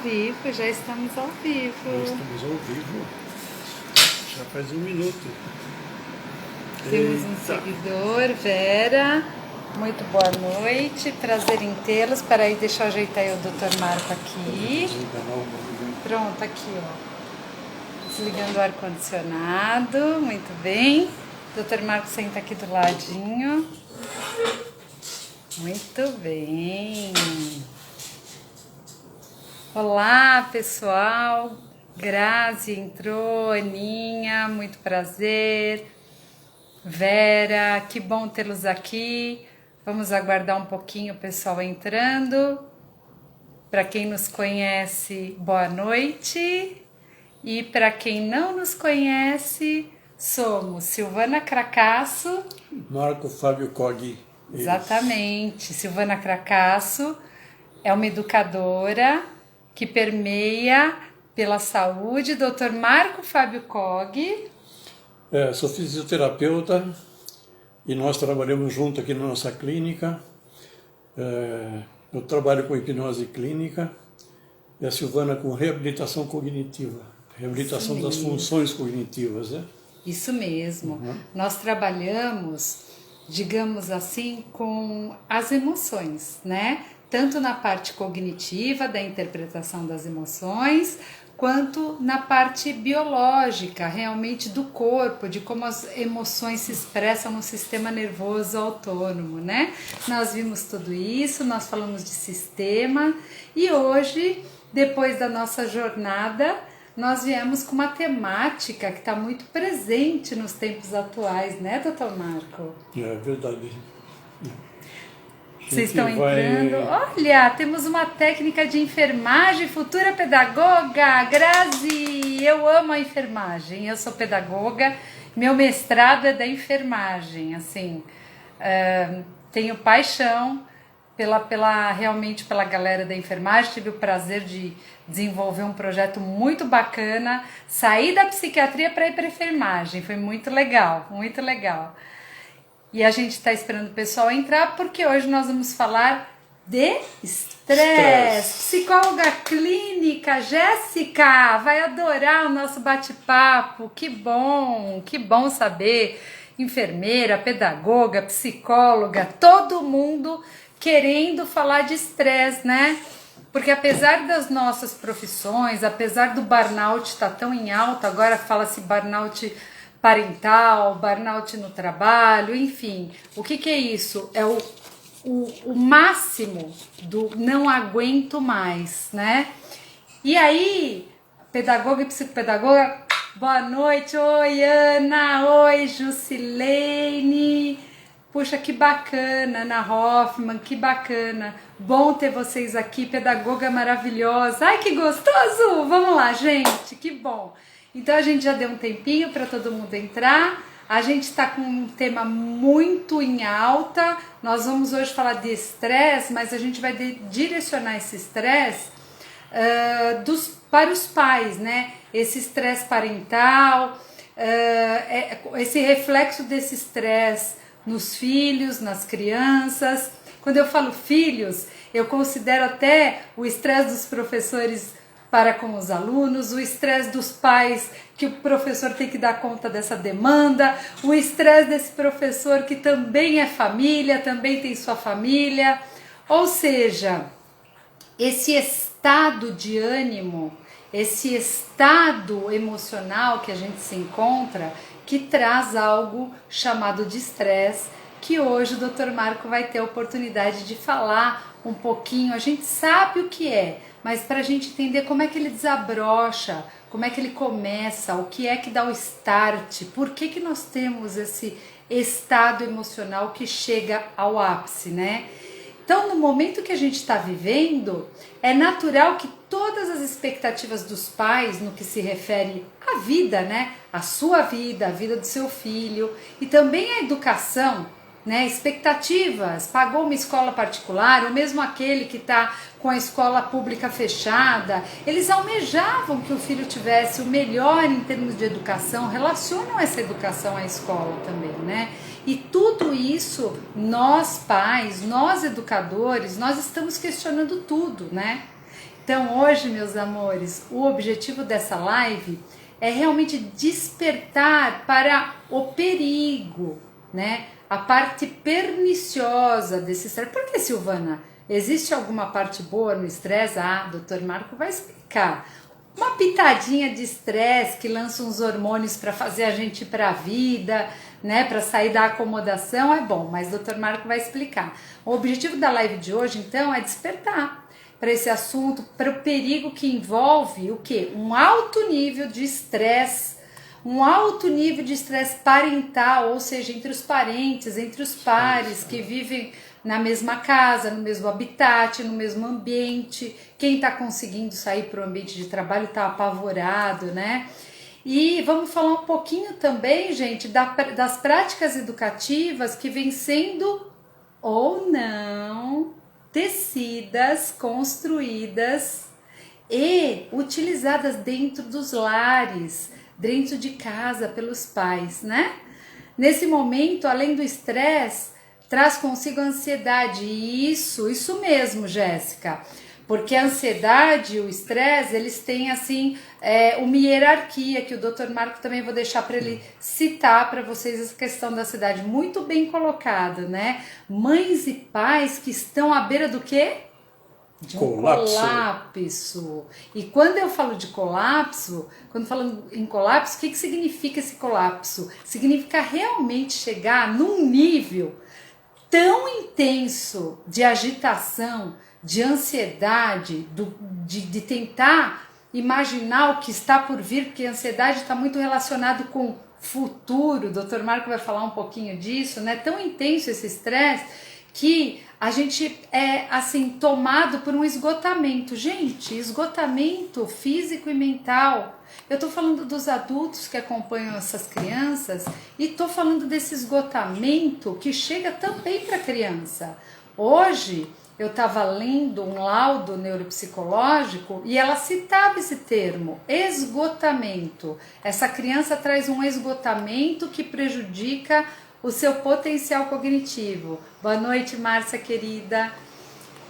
vivo, já estamos ao vivo. Já estamos ao vivo. Já faz um minuto. Temos um seguidor, Vera. Muito boa noite, prazer em tê-los. Espera aí, deixa eu ajeitar aí o Dr. Marco aqui. Pronto, aqui, ó. Desligando o ar-condicionado, muito bem. Dr. Marco senta aqui do ladinho. Muito bem. Olá, pessoal. Grazi entrou, Aninha, muito prazer. Vera, que bom tê-los aqui. Vamos aguardar um pouquinho o pessoal entrando. Para quem nos conhece, boa noite. E para quem não nos conhece, somos Silvana Cracasso. Marco Fábio Coggi. Exatamente. Silvana Cracasso é uma educadora que permeia pela saúde. Dr. Marco Fábio Coggi. Sou fisioterapeuta e nós trabalhamos junto aqui na nossa clínica. Eu trabalho com hipnose clínica e a Silvana com reabilitação cognitiva, reabilitação das funções cognitivas, né? Isso mesmo. Nós trabalhamos, digamos assim, com as emoções, né? Tanto na parte cognitiva, da interpretação das emoções, quanto na parte biológica, realmente do corpo, de como as emoções se expressam no sistema nervoso autônomo, né? Nós vimos tudo isso, nós falamos de sistema e hoje, depois da nossa jornada, nós viemos com uma temática que está muito presente nos tempos atuais, né, doutor Marco? É verdade. Vocês estão entrando. Olha, temos uma técnica de enfermagem, futura pedagoga, Grazi. Eu amo a enfermagem, eu sou pedagoga, meu mestrado é da enfermagem, assim, tenho paixão realmente pela galera da enfermagem, tive o prazer de desenvolver um projeto muito bacana, sair da psiquiatria para ir para a enfermagem, foi muito legal, muito legal. E a gente está esperando o pessoal entrar porque hoje nós vamos falar de estresse. Psicóloga clínica, Jéssica, vai adorar o nosso bate-papo. Que bom saber. Enfermeira, pedagoga, psicóloga, todo mundo querendo falar de estresse, né? Porque apesar das nossas profissões, apesar do burnout estar tão em alta, agora fala-se burnout parental, burnout no trabalho, enfim. O que é isso? É o máximo do não aguento mais, né? E aí, pedagoga e psicopedagoga, boa noite. Oi, Ana. Oi, Jusilene. Puxa, que bacana, Ana Hoffman, que bacana. Bom ter vocês aqui, pedagoga maravilhosa. Ai, que gostoso! Vamos lá, gente, que bom. Então a gente já deu um tempinho para todo mundo entrar. A gente está com um tema muito em alta. Nós vamos hoje falar de estresse, mas a gente vai direcionar esse estresse para os pais, né? Esse estresse parental, esse reflexo desse estresse nos filhos, nas crianças. Quando eu falo filhos, eu considero até o estresse dos professores para com os alunos, o estresse dos pais, que o professor tem que dar conta dessa demanda, o estresse desse professor que também é família, também tem sua família. Ou seja, esse estado de ânimo, esse estado emocional que a gente se encontra, que traz algo chamado de estresse, que hoje o Dr. Marco vai ter a oportunidade de falar um pouquinho. A gente sabe o que é, mas para a gente entender como é que ele desabrocha, como é que ele começa, o que é que dá o start, por que nós temos esse estado emocional que chega ao ápice, né? Então, no momento que a gente está vivendo, é natural que todas as expectativas dos pais no que se refere à vida, né? A sua vida, a vida do seu filho e também a educação, né? Expectativas, pagou uma escola particular, ou mesmo aquele que está com a escola pública fechada, eles almejavam que o filho tivesse o melhor em termos de educação, relacionam essa educação à escola também, né? E tudo isso, nós pais, nós educadores, nós estamos questionando tudo, né? Então hoje, meus amores, o objetivo dessa live é realmente despertar para o perigo, né? A parte perniciosa desse estresse. Por que, Silvana? Existe alguma parte boa no estresse? Ah, doutor Marco vai explicar. Uma pitadinha de estresse que lança uns hormônios para fazer a gente ir para a vida, né, para sair da acomodação é bom, mas o doutor Marco vai explicar. O objetivo da live de hoje, então, é despertar para esse assunto, para o perigo que envolve o quê? Um alto nível de estresse, um alto nível de estresse parental, ou seja, entre os parentes, entre os pares que vivem na mesma casa, no mesmo habitat, no mesmo ambiente. Quem está conseguindo sair para o ambiente de trabalho está apavorado, né? E vamos falar um pouquinho também, gente, das práticas educativas que vêm sendo ou não tecidas, construídas e utilizadas dentro dos lares, dentro de casa pelos pais, né? Nesse momento, além do estresse, traz consigo a ansiedade. Isso mesmo, Jéssica. Porque a ansiedade e o estresse, eles têm assim uma hierarquia, que o Dr. Marco também vou deixar para ele citar para vocês essa questão da ansiedade, muito bem colocada, né? Mães e pais que estão à beira do quê? De um colapso. E quando eu falo de colapso, quando falando em colapso, o que significa esse colapso? Significa realmente chegar num nível tão intenso de agitação, de ansiedade, de tentar imaginar o que está por vir, porque a ansiedade está muito relacionado com futuro, o Dr. Marco vai falar um pouquinho disso, né? Tão intenso esse estresse que a gente é assim tomado por um esgotamento. Gente, esgotamento físico e mental. Eu tô falando dos adultos que acompanham essas crianças e tô falando desse esgotamento que chega também para a criança. Hoje eu estava lendo um laudo neuropsicológico e ela citava esse termo, esgotamento. Essa criança traz um esgotamento que prejudica o seu potencial cognitivo. Boa noite, Márcia querida.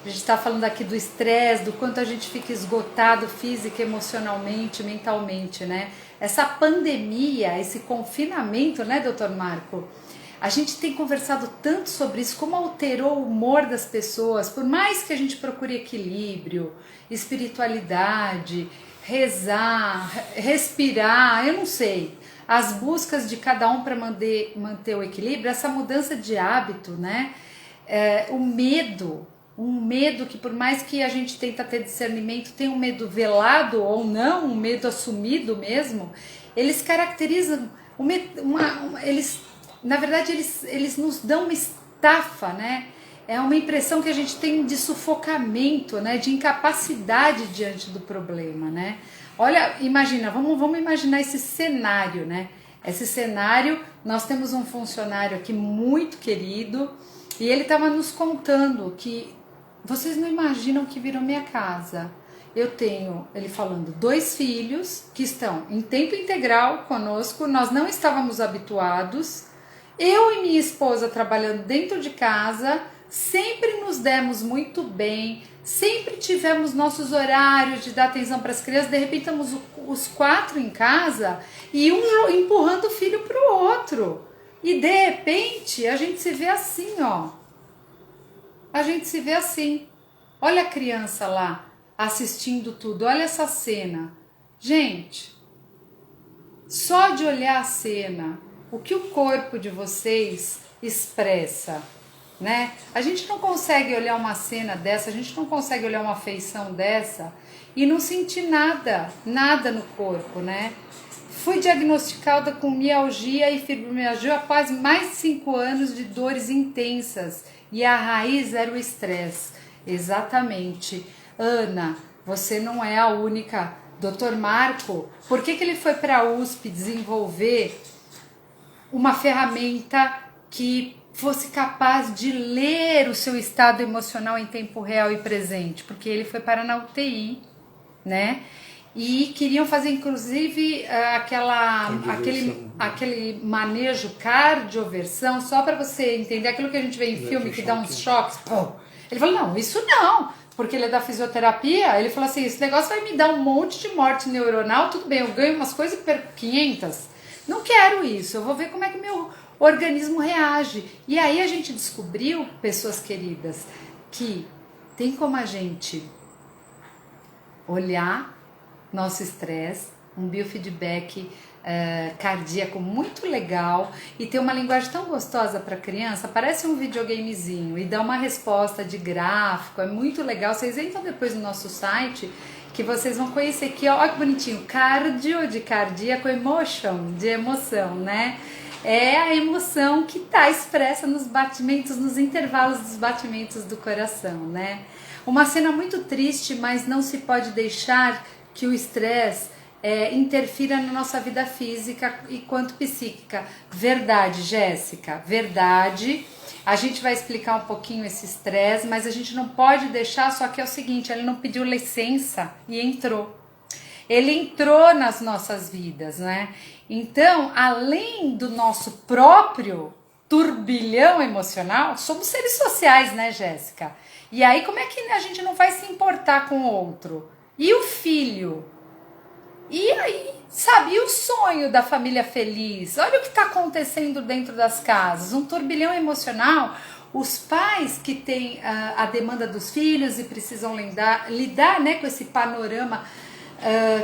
A gente está falando aqui do estresse, do quanto a gente fica esgotado física, emocionalmente, mentalmente, né? Essa pandemia, esse confinamento, né, doutor Marco? A gente tem conversado tanto sobre isso, como alterou o humor das pessoas, por mais que a gente procure equilíbrio, espiritualidade, rezar, respirar, eu não sei, as buscas de cada um para manter o equilíbrio, essa mudança de hábito, né? Um medo que por mais que a gente tenta ter discernimento, tem um medo velado ou não, um medo assumido mesmo, eles caracterizam, na verdade eles nos dão uma estafa, né? É uma impressão que a gente tem de sufocamento, né? De incapacidade diante do problema, né? Olha, imagina, vamos imaginar esse cenário, né? Esse cenário, nós temos um funcionário aqui muito querido e ele estava nos contando que vocês não imaginam que virou minha casa. Eu tenho, ele falando, 2 filhos que estão em tempo integral conosco, nós não estávamos habituados. Eu e minha esposa trabalhando dentro de casa, sempre nos demos muito bem, sempre tivemos nossos horários de dar atenção para as crianças, de repente estamos os 4 em casa e um empurrando o filho para o outro. E de repente a gente se vê assim, ó. A gente se vê assim. Olha a criança lá assistindo tudo, olha essa cena. Gente, só de olhar a cena, o que o corpo de vocês expressa, né? A gente não consegue olhar uma cena dessa, a gente não consegue olhar uma feição dessa e não sentir nada no corpo, né? Fui diagnosticada com mialgia e fibromialgia após mais de 5 anos de dores intensas e a raiz era o estresse. Exatamente. Ana, você não é a única. Dr. Marco, por que ele foi para a USP desenvolver uma ferramenta que fosse capaz de ler o seu estado emocional em tempo real e presente? Porque ele foi parar na UTI, né? E queriam fazer inclusive aquele manejo cardioversão, só para você entender aquilo que a gente vê em filme que dá uns choques. Pô. Ele falou, não, isso não, porque ele é da fisioterapia, ele falou assim, esse negócio vai me dar um monte de morte neuronal, tudo bem, eu ganho umas coisas e perco 500. Não quero isso, eu vou ver como é que meu organismo reage. E aí a gente descobriu, pessoas queridas, que tem como a gente olhar nosso estresse, um biofeedback cardíaco muito legal e ter uma linguagem tão gostosa para criança, parece um videogamezinho e dá uma resposta de gráfico, é muito legal. Vocês entram depois no nosso site que vocês vão conhecer aqui, ó, que bonitinho, cardio de cardíaco, emotion de emoção, né? É a emoção que está expressa nos batimentos, nos intervalos dos batimentos do coração, né? Uma cena muito triste, mas não se pode deixar que o estresse interfira na nossa vida física e quanto psíquica. Verdade, Jéssica, verdade. A gente vai explicar um pouquinho esse estresse, mas a gente não pode deixar, só que é o seguinte, ele não pediu licença e entrou. Ele entrou nas nossas vidas, né? Então, além do nosso próprio turbilhão emocional, somos seres sociais, né, Jéssica? E aí, como é que a gente não vai se importar com o outro? E o filho? E aí, sabe, e o sonho da família feliz? Olha o que está acontecendo dentro das casas, um turbilhão emocional. Os pais que têm a demanda dos filhos e precisam lidar, né, com esse panorama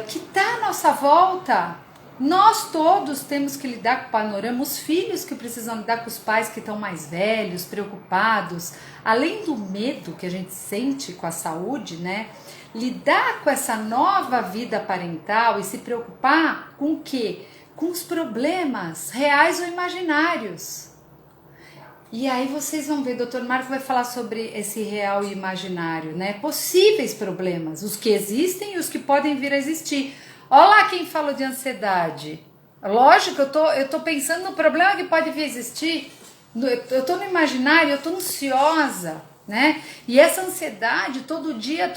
que está à nossa volta. Nós todos temos que lidar com o panorama, os filhos que precisam lidar com os pais que estão mais velhos, preocupados, além do medo que a gente sente com a saúde, né? Lidar com essa nova vida parental e se preocupar com o quê? Com os problemas reais ou imaginários. E aí vocês vão ver, Dr. Marco vai falar sobre esse real e imaginário, né? Possíveis problemas, os que existem e os que podem vir a existir. Olha lá quem falou de ansiedade. Lógico, eu tô pensando no problema que pode vir a existir. Eu tô no imaginário, eu tô ansiosa, né? E essa ansiedade, todo dia,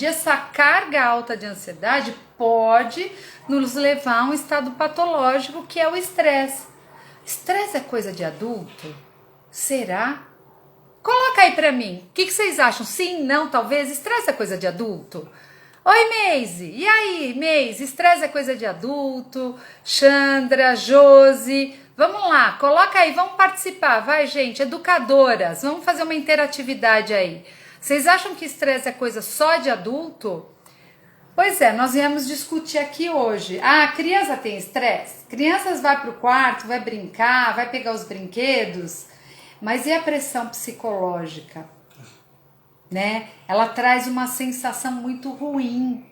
essa carga alta de ansiedade pode nos levar a um estado patológico que é o estresse. Estresse é coisa de adulto? Será? Coloca aí pra mim. O que vocês acham? Sim, não, talvez? Estresse é coisa de adulto? Oi, Meise. E aí, Meise? Estresse é coisa de adulto? Chandra, Josi. Vamos lá, coloca aí, vamos participar. Vai, gente, educadoras. Vamos fazer uma interatividade aí. Vocês acham que estresse é coisa só de adulto? Pois é, nós viemos discutir aqui hoje. Ah, criança tem estresse? Crianças vai pro quarto, vai brincar, vai pegar os brinquedos. Mas e a pressão psicológica? Né? Ela traz uma sensação muito ruim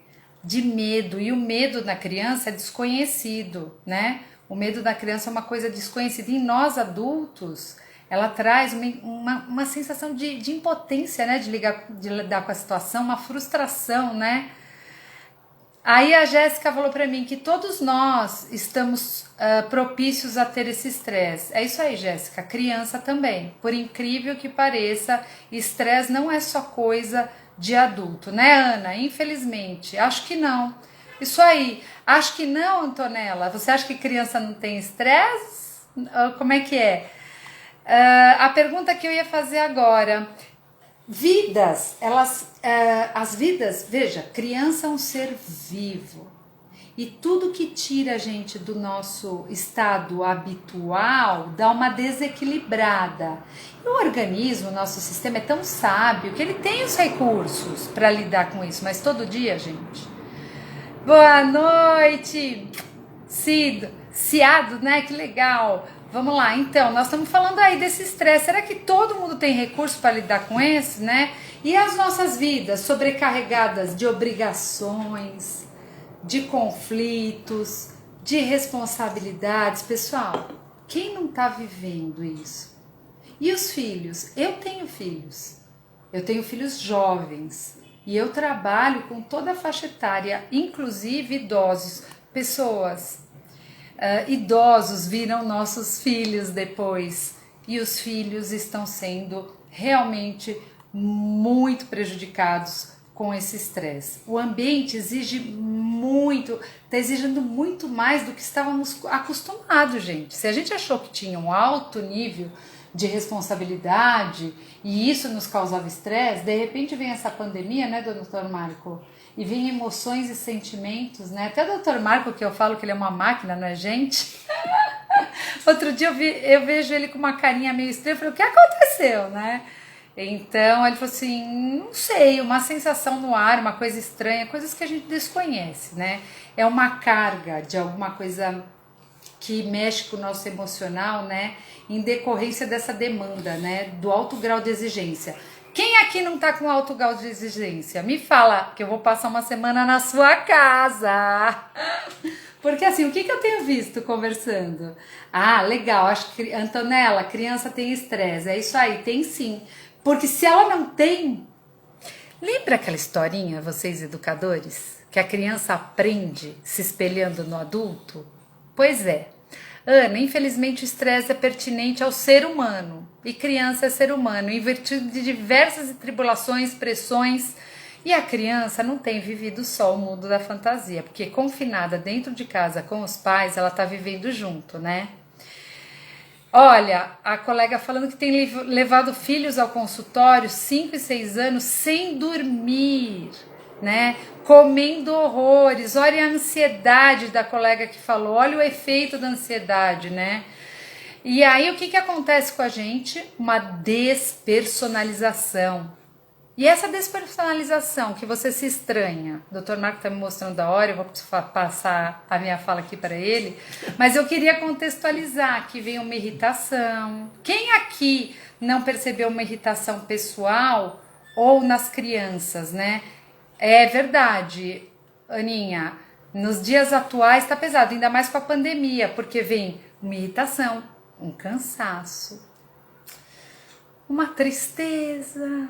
de medo, e o medo na criança é desconhecido, né? O medo da criança é uma coisa desconhecida. E nós adultos, ela traz uma sensação de impotência, né? De lidar com a situação, uma frustração, né? Aí a Jéssica falou pra mim que todos nós estamos propícios a ter esse estresse. É isso aí, Jéssica, criança também. Por incrível que pareça, estresse não é só coisa de adulto, né, Ana? Infelizmente, acho que não. Isso aí, acho que não, Antonella. Você acha que criança não tem estresse? Como é que é? A pergunta que eu ia fazer agora... Vidas, as vidas, veja, criança é um ser vivo e tudo que tira a gente do nosso estado habitual dá uma desequilibrada. E o organismo, o nosso sistema é tão sábio que ele tem os recursos para lidar com isso, mas todo dia, gente. Boa noite, Ciado, né? Que legal. Vamos lá, então, nós estamos falando aí desse estresse. Será que todo mundo tem recurso para lidar com esse, né? E as nossas vidas sobrecarregadas de obrigações, de conflitos, de responsabilidades. Pessoal, quem não está vivendo isso? E os filhos? Eu tenho filhos jovens e eu trabalho com toda a faixa etária, inclusive idosos, pessoas... idosos viram nossos filhos depois e os filhos estão sendo realmente muito prejudicados com esse estresse. O ambiente exige muito, está exigindo muito mais do que estávamos acostumados, gente. Se a gente achou que tinha um alto nível de responsabilidade, e isso nos causava estresse. De repente vem essa pandemia, né, doutor Marco? E vem emoções e sentimentos, né? Até o doutor Marco, que eu falo que ele é uma máquina, não é gente? Outro dia eu vejo ele com uma carinha meio estranha, eu falei, o que aconteceu, né? Então ele falou assim, não sei, uma sensação no ar, uma coisa estranha, coisas que a gente desconhece, né? É uma carga de alguma coisa que mexe com o nosso emocional, né? Em decorrência dessa demanda, né? Do alto grau de exigência. Quem aqui não tá com alto grau de exigência? Me fala, que eu vou passar uma semana na sua casa. Porque assim, o que eu tenho visto conversando? Ah, legal, acho que, Antonella, criança tem estresse. É isso aí, tem sim. Porque se ela não tem... Lembra aquela historinha, vocês educadores? Que a criança aprende se espelhando no adulto? Pois é. Ana, infelizmente o estresse é pertinente ao ser humano. E criança é ser humano, em virtude de diversas tribulações, pressões. E a criança não tem vivido só o mundo da fantasia, porque confinada dentro de casa com os pais, ela tá vivendo junto, né? Olha, a colega falando que tem levado filhos ao consultório 5 e 6 anos sem dormir, né? Comendo horrores. Olha a ansiedade da colega que falou, olha o efeito da ansiedade, né? E aí o que acontece com a gente? Uma despersonalização. E essa despersonalização que você se estranha, o Dr. Marco está me mostrando a hora, eu vou passar a minha fala aqui para ele, mas eu queria contextualizar que vem uma irritação. Quem aqui não percebeu uma irritação pessoal ou nas crianças, né? É verdade, Aninha, nos dias atuais está pesado, ainda mais com a pandemia, porque vem uma irritação, um cansaço, uma tristeza.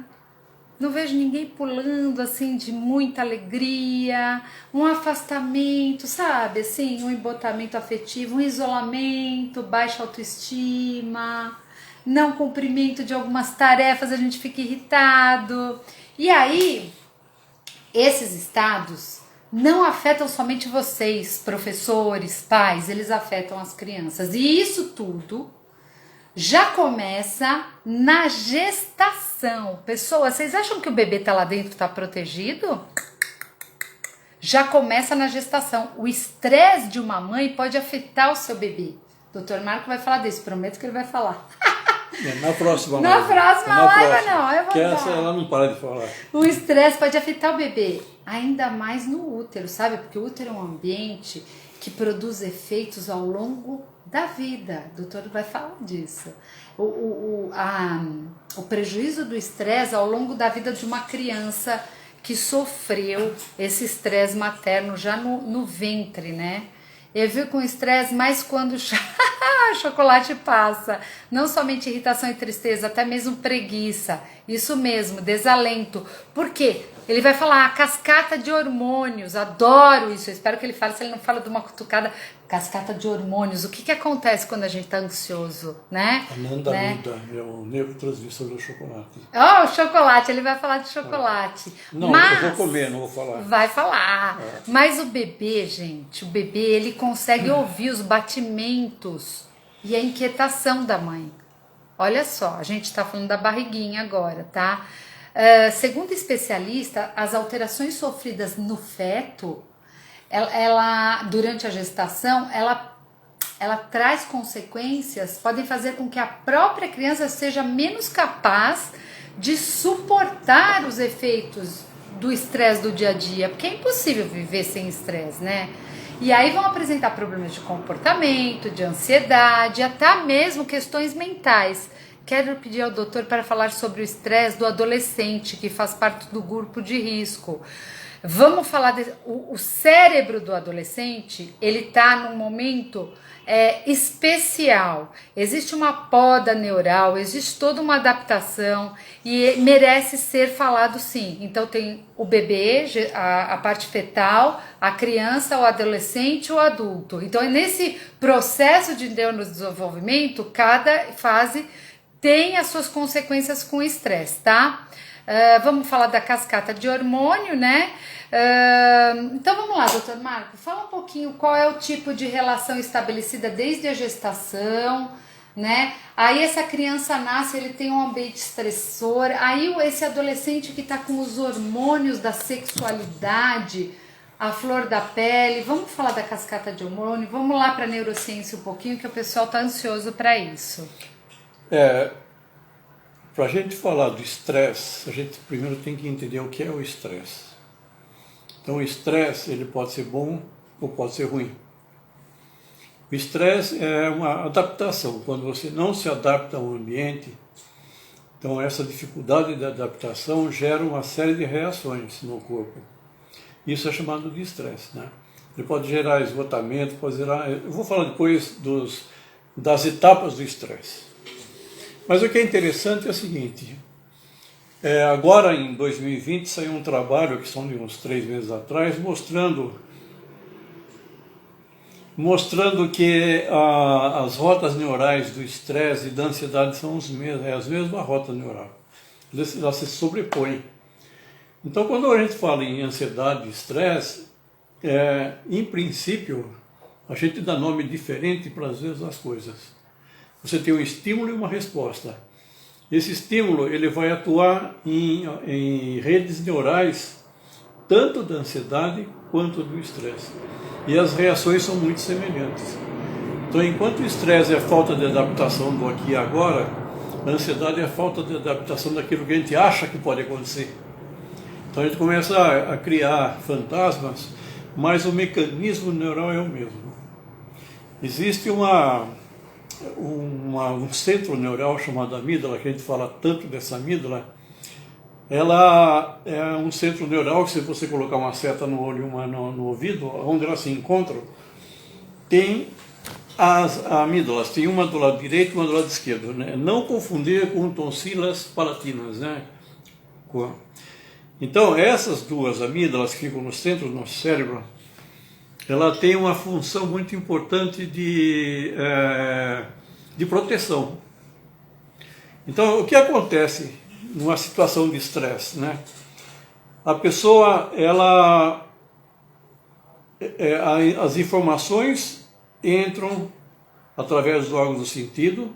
Não vejo ninguém pulando assim de muita alegria, um afastamento, sabe? Assim, um embotamento afetivo, um isolamento, baixa autoestima, não cumprimento de algumas tarefas, a gente fica irritado. E aí, esses estados não afetam somente vocês, professores, pais, eles afetam as crianças. E isso tudo já começa na gestação. Pessoas, vocês acham que o bebê tá lá dentro, tá protegido? Já começa na gestação. O estresse de uma mãe pode afetar o seu bebê. Dr. Marco vai falar disso, prometo que ele vai falar. Na próxima live. Na próxima live não, eu vou que essa ela não para de falar. O estresse pode afetar o bebê, ainda mais no útero, sabe? Porque o útero é um ambiente que produz efeitos ao longo da vida. O doutor vai falar disso. O prejuízo do estresse ao longo da vida de uma criança que sofreu esse estresse materno já no ventre, né? Eu vi com estresse, mas quando o chocolate passa, não somente irritação e tristeza, até mesmo preguiça, isso mesmo, desalento. Por quê? Ele vai falar cascata de hormônios, adoro isso, eu espero que ele fale, se ele não fala de uma cutucada, cascata de hormônios, o que acontece quando a gente tá ansioso, né? Ananda Mida, meu neurotransmissor do chocolate. Oh, o chocolate, ele vai falar de chocolate. Não, mas eu vou comer, não vou falar. Vai falar. Mas o bebê, gente, ele consegue ouvir os batimentos e a inquietação da mãe. Olha só, a gente tá falando da barriguinha agora, tá? Segundo especialista, as alterações sofridas no feto, ela durante a gestação, ela traz consequências, podem fazer com que a própria criança seja menos capaz de suportar os efeitos do estresse do dia a dia, porque é impossível viver sem estresse, né? E aí vão apresentar problemas de comportamento, de ansiedade, até mesmo questões mentais. Quero pedir ao doutor para falar sobre o estresse do adolescente, que faz parte do grupo de risco. Vamos falar o cérebro do adolescente, ele está num momento especial. Existe uma poda neural, existe toda uma adaptação e merece ser falado sim. Então tem o bebê, a parte fetal, a criança, o adolescente, o adulto. Então nesse processo de neurodesenvolvimento, cada fase tem as suas consequências com o estresse, tá? Vamos falar da cascata de hormônio, né? Então vamos lá, doutor Marco, fala um pouquinho qual é o tipo de relação estabelecida desde a gestação né? Aí essa criança nasce, ele tem um ambiente estressor, aí esse adolescente que está com os hormônios da sexualidade, a flor da pele, vamos falar da cascata de hormônio, vamos lá para a neurociência um pouquinho, que o pessoal está ansioso para isso. Para a gente falar do estresse, a gente primeiro tem que entender o que é o estresse. Então o estresse, ele pode ser bom ou pode ser ruim. O estresse é uma adaptação. Quando você não se adapta ao ambiente, então essa dificuldade de adaptação gera uma série de reações no corpo. Isso é chamado de estresse, né? Ele pode gerar esgotamento, pode gerar... Eu vou falar depois das etapas do estresse. Mas o que é interessante é o seguinte, agora em 2020 saiu um trabalho, que são de uns 3 meses atrás, mostrando que as rotas neurais do estresse e da ansiedade são as mesmas rotas neurais. Elas se sobrepõem. Então, quando a gente fala em ansiedade e estresse, em princípio, a gente dá nome diferente para as vezes as coisas. Você tem um estímulo e uma resposta. Esse estímulo ele vai atuar em redes neurais, tanto da ansiedade quanto do estresse. E as reações são muito semelhantes. Então, enquanto o estresse é a falta de adaptação do aqui e agora, a ansiedade é a falta de adaptação daquilo que a gente acha que pode acontecer. Então a gente começa a criar fantasmas, mas o mecanismo neural é o mesmo. Existe um centro neural chamado amígdala, que a gente fala tanto dessa amígdala. Ela é um centro neural que, se você colocar uma seta no olho e uma no ouvido, onde elas se encontram, tem as amígdalas, tem uma do lado direito e uma do lado esquerdo, né? Não confundir com tonsilas palatinas, né? Então, essas duas amígdalas que ficam no centro do nosso cérebro, ela tem uma função muito importante de proteção. Então, o que acontece numa situação de estresse, né? A pessoa, as informações entram através dos órgãos do sentido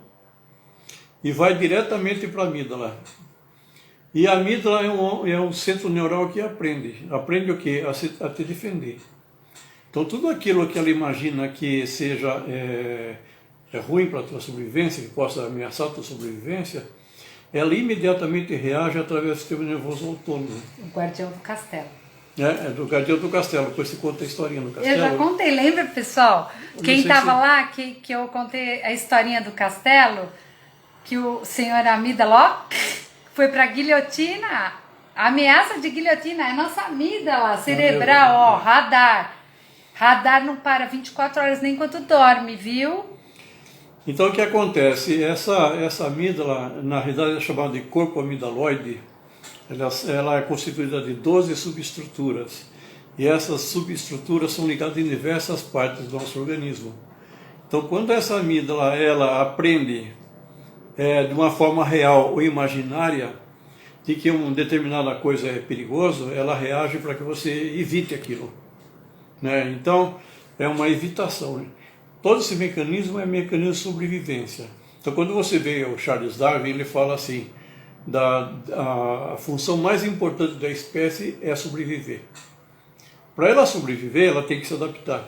e vai diretamente para a amígdala. E a amígdala é um centro neural que aprende o quê? A te defender. Então tudo aquilo que ela imagina que seja ruim para a tua sobrevivência, que possa ameaçar a tua sobrevivência, ela imediatamente reage através do sistema nervoso autônomo. O guardião do castelo. É do guardião do castelo, depois você conta a historinha do castelo. Eu já contei, lembra, pessoal? Quem estava lá, que eu contei a historinha do castelo, que o senhor amígdala, foi para a guilhotina, a ameaça de guilhotina é nossa amígdala cerebral, radar. Radar não para 24 horas nem enquanto dorme, viu? Então o que acontece? Essa amígdala, na realidade é chamada de corpo amigdaloide, ela é constituída de 12 subestruturas. E essas subestruturas são ligadas em diversas partes do nosso organismo. Então quando essa amígdala ela aprende de uma forma real ou imaginária de que uma determinada coisa é perigoso, ela reage para que você evite aquilo, né? Então é uma evitação, né? Todo esse mecanismo é mecanismo de sobrevivência. Então quando você vê o Charles Darwin, ele fala assim, a função mais importante da espécie é sobreviver. Para ela sobreviver, ela tem que se adaptar.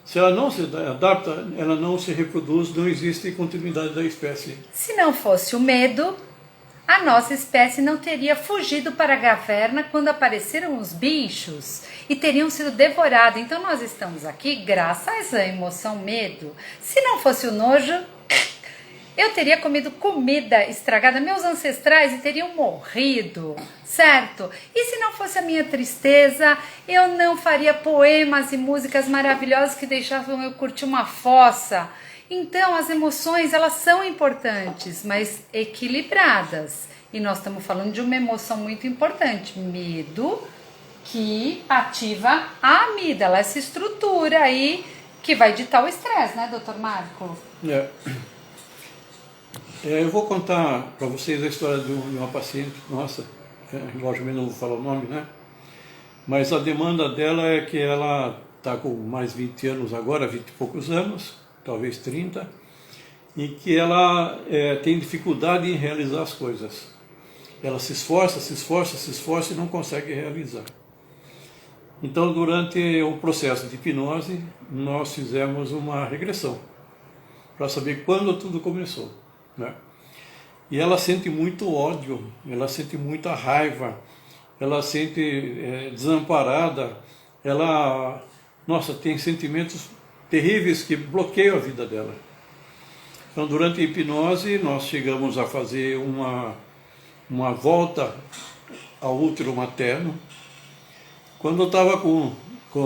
Se ela não se adapta, ela não se reproduz, não existe continuidade da espécie. Se não fosse o medo, a nossa espécie não teria fugido para a caverna quando apareceram os bichos e teriam sido devorados. Então nós estamos aqui graças à emoção medo. Se não fosse o nojo, eu teria comido comida estragada, meus ancestrais, e teriam morrido, certo? E se não fosse a minha tristeza, eu não faria poemas e músicas maravilhosas que deixavam eu curtir uma fossa. Então, as emoções, elas são importantes, mas equilibradas. E nós estamos falando de uma emoção muito importante, medo, que ativa a amígdala, essa estrutura aí que vai ditar o estresse, né, doutor Marco? Eu vou contar para vocês a história de uma paciente nossa, logicamente não vou falar o nome, né? Mas a demanda dela é que ela está com mais 20 anos agora, 20 e poucos anos, talvez 30, em que ela tem dificuldade em realizar as coisas. Ela se esforça, se esforça, se esforça e não consegue realizar. Então, durante o processo de hipnose, nós fizemos uma regressão para saber quando tudo começou, né? E ela sente muito ódio, ela sente muita raiva, ela sente desamparada, ela, nossa, tem sentimentos terríveis que bloqueiam a vida dela. Então, durante a hipnose, nós chegamos a fazer uma volta ao útero materno. Quando eu estava com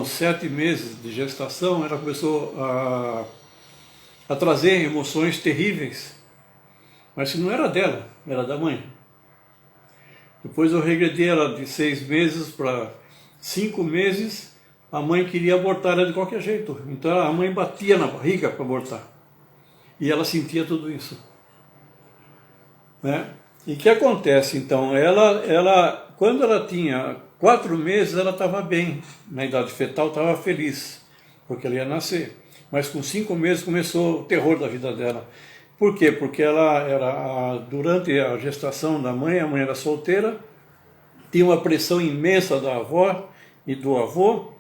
7 meses de gestação, ela começou a trazer emoções terríveis, mas que não era dela, era da mãe. Depois eu regredi ela de 6 meses para 5 meses, a mãe queria abortar ela de qualquer jeito. Então a mãe batia na barriga para abortar. E ela sentia tudo isso, né? E o que acontece então? Ela, quando ela tinha 4 meses, ela estava bem, na idade fetal estava feliz, porque ela ia nascer. Mas com 5 meses começou o terror da vida dela. Por quê? Porque ela era, durante a gestação da mãe, a mãe era solteira, tinha uma pressão imensa da avó e do avô,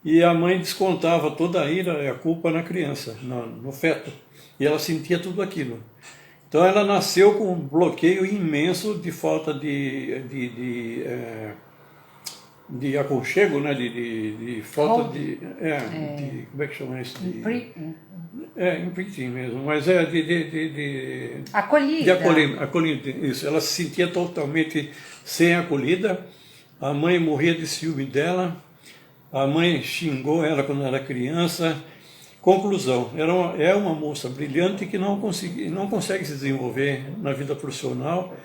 e a mãe descontava toda a ira e a culpa na criança, no feto. E ela sentia tudo aquilo. Então ela nasceu com um bloqueio imenso de falta de aconchego, né? de falta de como é que chama isso? Imprinting mesmo, mas de acolhida. De acolhida, isso. Ela se sentia totalmente sem acolhida, a mãe morria de ciúme dela, a mãe xingou ela quando era criança. Conclusão, é uma moça brilhante que não consegue se desenvolver na vida profissional,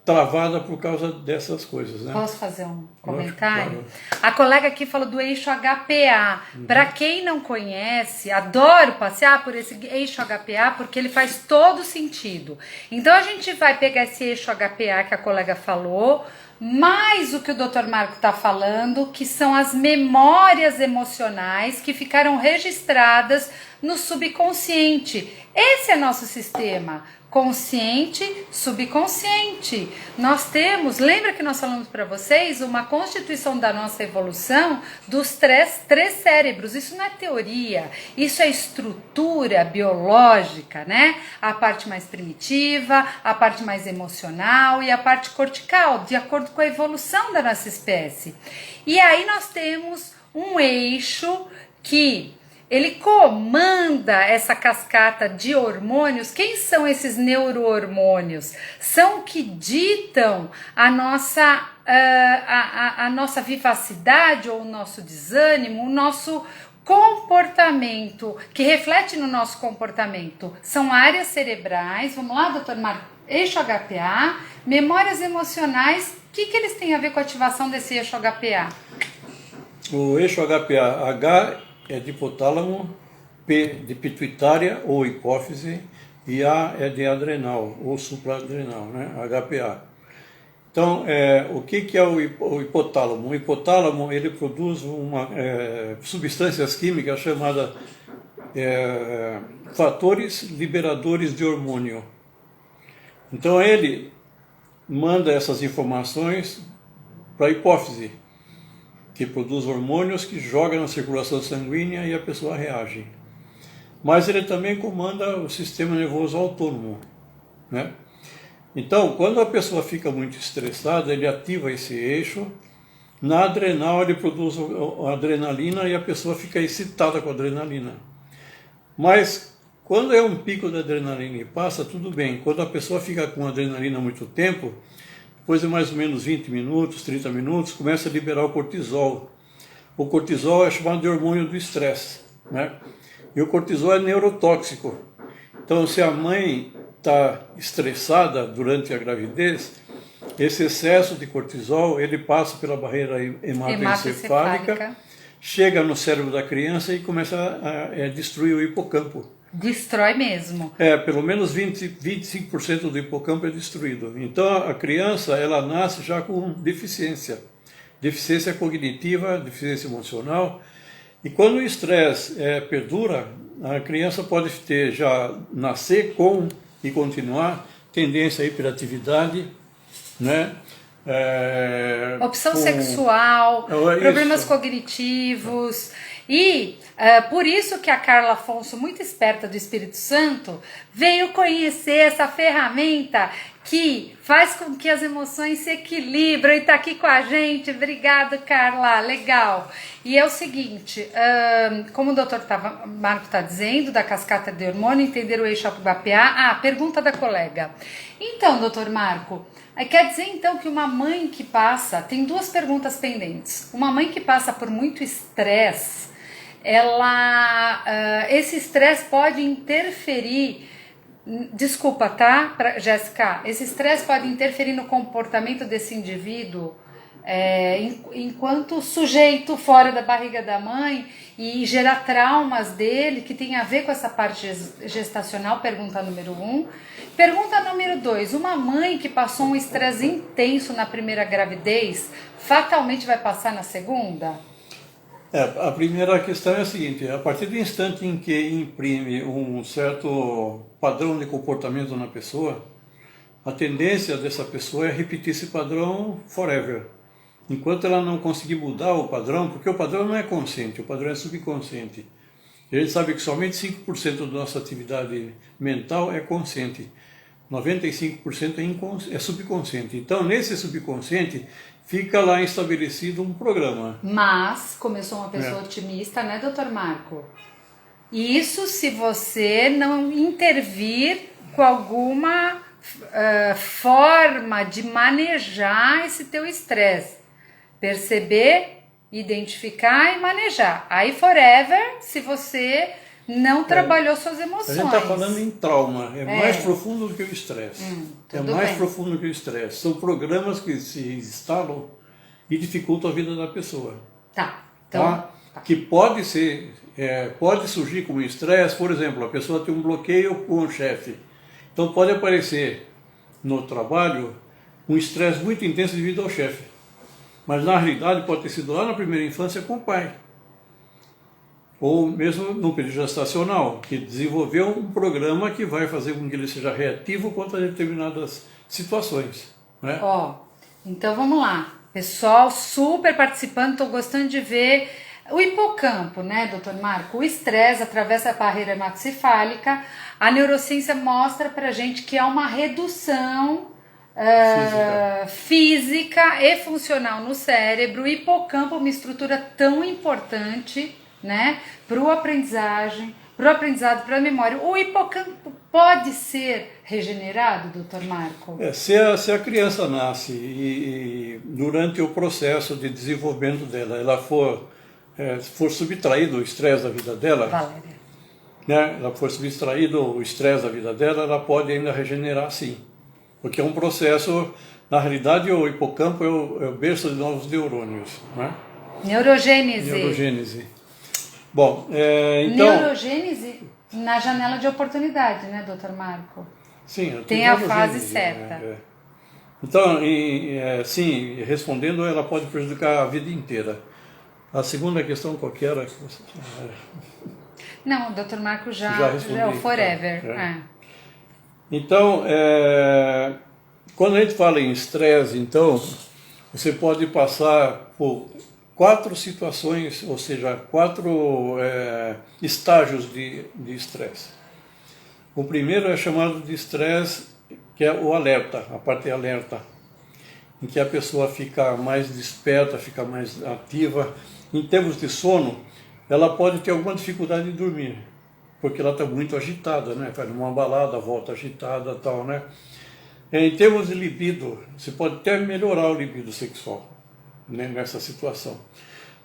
travada por causa dessas coisas, né? Posso fazer um comentário? Claro. A colega aqui falou do eixo HPA. Para quem não conhece, adoro passear por esse eixo HPA porque ele faz todo sentido. Então a gente vai pegar esse eixo HPA que a colega falou, mais o que o Dr. Marco está falando, que são as memórias emocionais que ficaram registradas no subconsciente. Esse é nosso sistema. Consciente, subconsciente. Nós temos, lembra que nós falamos para vocês, uma constituição da nossa evolução dos três cérebros. Isso não é teoria, isso é estrutura biológica, né? A parte mais primitiva, a parte mais emocional e a parte cortical, de acordo com a evolução da nossa espécie. E aí nós temos um eixo que ele comanda essa cascata de hormônios. Quem são esses neurohormônios? São que ditam a nossa vivacidade ou o nosso desânimo, o nosso comportamento, que reflete no nosso comportamento. São áreas cerebrais, vamos lá, doutor Marco, eixo HPA, memórias emocionais. O que eles têm a ver com a ativação desse eixo HPA? O eixo HPA, H é de hipotálamo, P de pituitária ou hipófise e A é de adrenal ou supraadrenal, né? HPA. Então, o que é o hipotálamo? O hipotálamo ele produz substâncias químicas chamadas fatores liberadores de hormônio. Então ele manda essas informações para a hipófise, que produz hormônios que joga na circulação sanguínea e a pessoa reage. Mas ele também comanda o sistema nervoso autônomo, né? Então, quando a pessoa fica muito estressada, ele ativa esse eixo. Na adrenal, ele produz a adrenalina e a pessoa fica excitada com a adrenalina. Mas, quando é um pico de adrenalina e passa, tudo bem. Quando a pessoa fica com adrenalina há muito tempo, depois de mais ou menos 20 minutos, 30 minutos, começa a liberar o cortisol. O cortisol é chamado de hormônio do estresse, né? E o cortisol é neurotóxico. Então, se a mãe está estressada durante a gravidez, esse excesso de cortisol, ele passa pela barreira hematoencefálica, chega no cérebro da criança e começa a destruir o hipocampo. Destrói mesmo. Pelo menos 25% do hipocampo é destruído. Então a criança, ela nasce já com deficiência cognitiva, deficiência emocional. E quando o estresse perdura, a criança pode ter já nascer com e continuar tendência à hiperatividade, né? Opção sexual, problemas isso. cognitivos. E por isso que a Carla Afonso, muito esperta do Espírito Santo, veio conhecer essa ferramenta que faz com que as emoções se equilibrem e está aqui com a gente. Obrigado, Carla. Legal. E é o seguinte, como o doutor Marco está dizendo, da cascata de hormônio, entender o eixo APA. Pergunta da colega. Então, doutor Marco, quer dizer então que uma mãe que passa, tem duas perguntas pendentes. Uma mãe que passa por muito estresse, esse estresse pode interferir, desculpa, tá, Jéssica, esse estresse pode interferir no comportamento desse indivíduo enquanto sujeito fora da barriga da mãe e gerar traumas dele que tem a ver com essa parte gestacional, pergunta número 1. Pergunta número 2, uma mãe que passou um estresse intenso na primeira gravidez, fatalmente vai passar na segunda? A primeira questão é a seguinte, a partir do instante em que imprime um certo padrão de comportamento na pessoa, a tendência dessa pessoa é repetir esse padrão forever. Enquanto ela não conseguir mudar o padrão, porque o padrão não é consciente, o padrão é subconsciente. A gente sabe que somente 5% da nossa atividade mental é consciente, 95% é subconsciente. Então, nesse subconsciente, fica lá estabelecido um programa. Mas, como eu sou uma pessoa otimista, né, doutor Marco? Isso se você não intervir com alguma forma de manejar esse teu estresse. Perceber, identificar e manejar. Aí, forever, se você não trabalhou suas emoções. A gente está falando em trauma, mais profundo do que o estresse. Profundo do que o estresse. São programas que se instalam e dificultam a vida da pessoa. Então, Que pode surgir como estresse, por exemplo, a pessoa tem um bloqueio com o chefe. Então pode aparecer no trabalho um estresse muito intenso devido ao chefe. Mas na realidade pode ter sido lá na primeira infância com o pai. Ou mesmo no período gestacional, que desenvolveu um programa que vai fazer com que ele seja reativo contra determinadas situações. Né? Então vamos lá. Pessoal super participando, estou gostando de ver o hipocampo, né, doutor Marco? O estresse atravessa a barreira hematocefálica. A neurociência mostra pra gente que há uma redução física e funcional no cérebro. O hipocampo é uma estrutura tão importante, né, para o aprendizado, para a memória. O hipocampo pode ser regenerado, doutor Marco? Se a criança nasce e durante o processo de desenvolvimento dela, ela for subtraído o estresse da vida dela, Valéria, né, ela for subtraído o estresse da vida dela, ela pode ainda regenerar sim. Porque é um processo, na realidade o hipocampo é o berço de novos neurônios. Né? Neurogênese. Bom, então... Neurogênese na janela de oportunidade, né, doutor Marco? Sim, tem a fase certa. Então, sim, respondendo, ela pode prejudicar a vida inteira. A segunda questão, qual que era? Não, o doutor Marco já é o forever. Então, quando a gente fala em estresse, então, você pode passar por 4 situações, ou seja, 4 estágios de estresse. O primeiro é chamado de estresse, que é o alerta, a parte alerta, em que a pessoa fica mais desperta, fica mais ativa. Em termos de sono, ela pode ter alguma dificuldade de dormir, porque ela está muito agitada, né? Vai numa balada, volta agitada e tal, né? Em termos de libido, você pode até melhorar o libido sexual, né, nessa situação.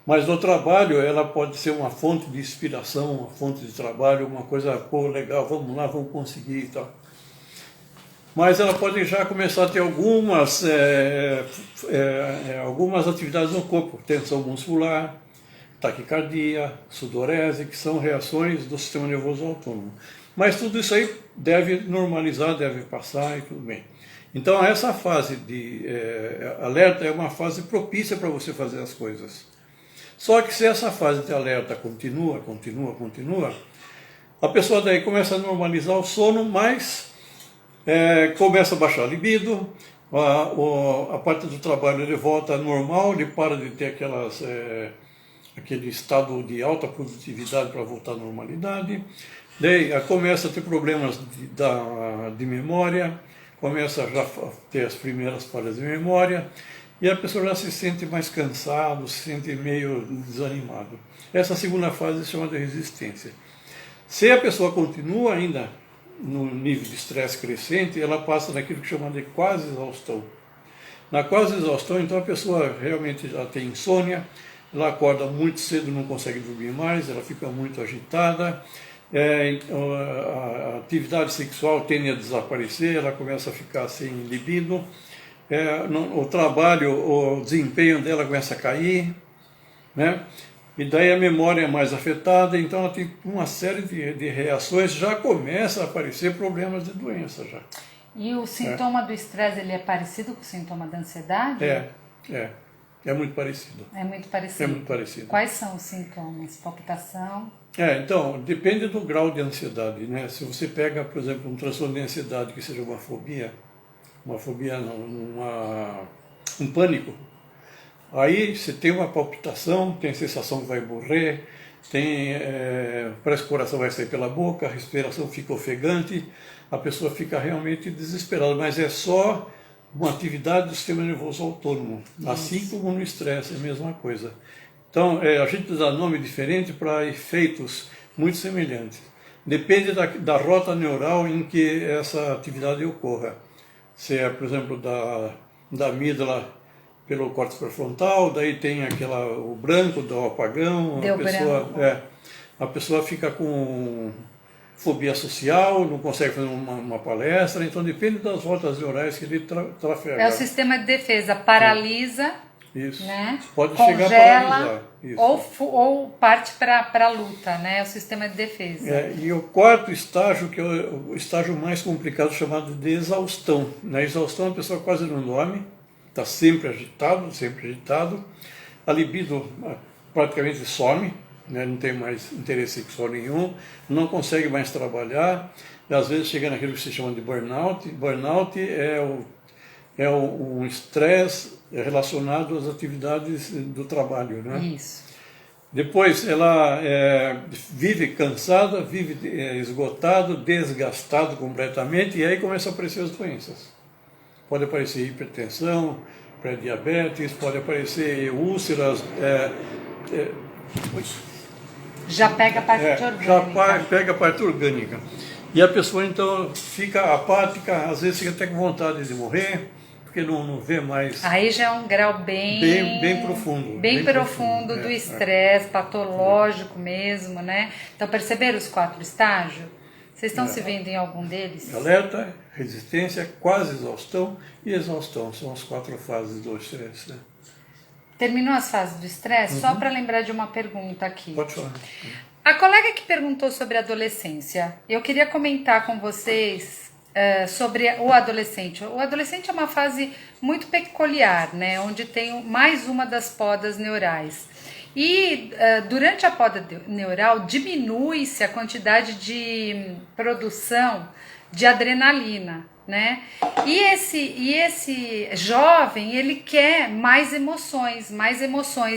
Mas no trabalho, ela pode ser uma fonte de inspiração, uma fonte de trabalho, uma coisa, pô, legal, vamos lá, vamos conseguir e tal. Mas ela pode já começar a ter algumas atividades no corpo, tensão muscular, taquicardia, sudorese, que são reações do sistema nervoso autônomo. Mas tudo isso aí deve normalizar, deve passar e tudo bem. Então essa fase de alerta é uma fase propícia para você fazer as coisas. Só que se essa fase de alerta continua, A pessoa daí começa a normalizar o sono, mas começa a baixar a libido, a parte do trabalho ele volta normal, ele para de ter aquele estado de alta produtividade para voltar à normalidade. Daí começa a ter problemas de memória, começa já a ter as primeiras falhas de memória, e a pessoa já se sente mais cansado, se sente meio desanimado. Essa segunda fase se chama de resistência. Se a pessoa continua ainda no nível de estresse crescente, ela passa naquilo que chama de quase exaustão. Na quase exaustão, então a pessoa realmente já tem insônia, ela acorda muito cedo, não consegue dormir mais, ela fica muito agitada, a atividade sexual tende a desaparecer, ela começa a ficar sem libido, o trabalho, o desempenho dela começa a cair, né? E daí a memória é mais afetada, então ela tem uma série de reações, já começa a aparecer problemas de doença já. E o sintoma do estresse, ele é parecido com o sintoma da ansiedade? É muito parecido. É muito parecido. É muito parecido. Quais são os sintomas? Palpitação? Então, depende do grau de ansiedade, né? Se você pega, por exemplo, um transtorno de ansiedade que seja uma fobia não, um pânico, aí você tem uma palpitação, tem a sensação que vai morrer, parece que o coração vai sair pela boca, a respiração fica ofegante, a pessoa fica realmente desesperada, mas é só uma atividade do sistema nervoso autônomo, assim como no estresse, é a mesma coisa. Então, a gente dá nome diferente para efeitos muito semelhantes. Depende da rota neural em que essa atividade ocorra. Se é, por exemplo, da amígdala pelo córtex pré-frontal, daí tem o branco do apagão, a pessoa fica com fobia social, não consegue fazer uma palestra, então depende das rotas neurais que ele trafega. É o sistema de defesa, paralisa, isso. Né? Pode congela, chegar a paralisar. Isso. Ou parte para a luta, né? É o sistema de defesa. E o quarto estágio, que é o estágio mais complicado, chamado de exaustão. Na exaustão a pessoa quase não dorme, está sempre agitado, a libido praticamente some, né? Não tem mais interesse sexual nenhum, não consegue mais trabalhar, e às vezes chega naquilo que se chama de burnout. Burnout é um estresse relacionado às atividades do trabalho, né? Isso. Depois ela vive cansada, vive esgotado, desgastado completamente, e aí começam a aparecer as doenças. Pode aparecer hipertensão, pré-diabetes, pode aparecer úlceras. Já pega a parte orgânica. Já pega a parte orgânica. E a pessoa então fica apática, às vezes fica até com vontade de morrer, porque não vê mais. Aí já é um grau bem profundo. Bem profundo do estresse, patológico mesmo, né? Então perceberam os 4 estágios? Vocês estão se vendo em algum deles? Alerta, resistência, quase exaustão e exaustão. São as 4 fases do estresse, né? Terminou as fases do estresse? Só para lembrar de uma pergunta aqui. Pode falar. A colega que perguntou sobre a adolescência, eu queria comentar com vocês sobre o adolescente. O adolescente é uma fase muito peculiar, né? Onde tem mais uma das podas neurais. E durante a poda neural diminui-se a quantidade de produção de adrenalina, né? E esse jovem, ele quer mais emoções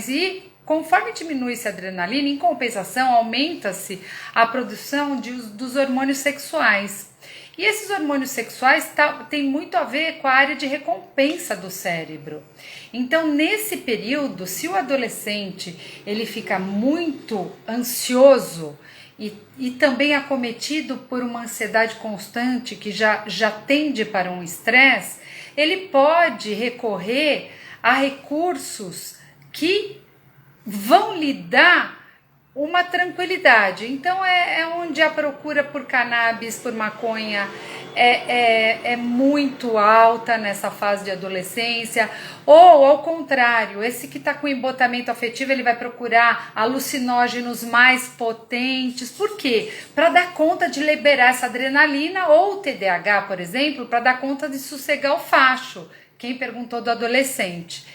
e conforme diminui-se a adrenalina, em compensação aumenta-se a produção dos hormônios sexuais. E esses hormônios sexuais têm muito a ver com a área de recompensa do cérebro. Então, nesse período, se o adolescente ele fica muito ansioso e também acometido por uma ansiedade constante que já tende para um estresse, ele pode recorrer a recursos que vão lhe dar uma tranquilidade. Então é onde a procura por cannabis, por maconha é muito alta nessa fase de adolescência, ou ao contrário, esse que está com embotamento afetivo, ele vai procurar alucinógenos mais potentes. Por quê? Para dar conta de liberar essa adrenalina, ou o TDAH, por exemplo, para dar conta de sossegar o facho. Quem perguntou do adolescente?